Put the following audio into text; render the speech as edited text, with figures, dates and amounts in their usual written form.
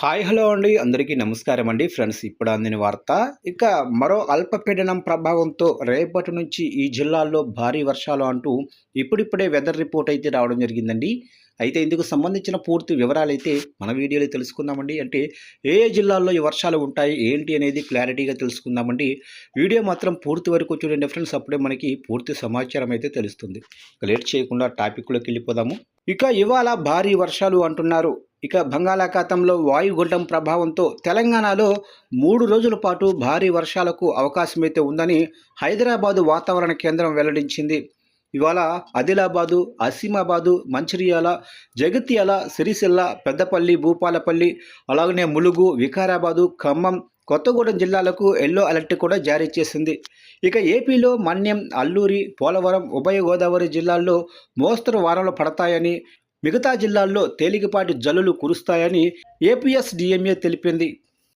Hi hello అండి అందరికీ నమస్కారం అండి ఫ్రెండ్స్ ఇప్పుడు అందిన వార్త ఇక మరో అల్పపీడనం ప్రభావంతో రేపటి నుంచి ఈ జిల్లాల్లో భారీ వర్షాలు అంటూ ఇప్పుడిప్పుడే వెదర్ రిపోర్ట్ అయితే రావడం జరిగిందండి. అయితే ఇందుకు సంబంధించిన పూర్తి వివరాలు అయితే మన వీడియోలో తెలుసుకుందామండి. అంటే ఏ ఏ జిల్లాల్లో ఈ వర్షాలు ఉంటాయి ఏంటి అనేది క్లారిటీగా తెలుసుకుందామండి. వీడియో మాత్రం పూర్తి వరకు చూడండి ఫ్రెండ్స్, అప్పుడే మనకి పూర్తి సమాచారం అయితే తెలుస్తుంది. ఇక లేట్ చేయకుండా టాపిక్లోకి వెళ్ళిపోదాము. ఇక ఇవాళ భారీ వర్షాలు అంటున్నారు. ఇక బంగాళాఖాతంలో వాయుగుండం ప్రభావంతో తెలంగాణలో 3 రోజుల పాటు భారీ వర్షాలకు అవకాశమైతే ఉందని హైదరాబాదు వాతావరణ కేంద్రం వెల్లడించింది. ఇవాళ ఆదిలాబాదు, ఆసిమాబాదు, మంచిర్యాల, జగిత్యాల, సిరిసిల్ల, పెద్దపల్లి, భూపాలపల్లి, అలాగనే ములుగు, వికారాబాదు, ఖమ్మం, కొత్తగూడెం జిల్లాలకు ఎల్లో అలర్ట్ కూడా జారీ చేసింది. ఇక ఏపీలో మన్యం, అల్లూరి, పోలవరం, ఉభయ గోదావరి జిల్లాల్లో మోస్తరు వానలు పడతాయని, మిగతా జిల్లాల్లో తేలికపాటి జల్లులు కురుస్తాయని ఏపీఎస్డీఎంఏ తెలిపింది.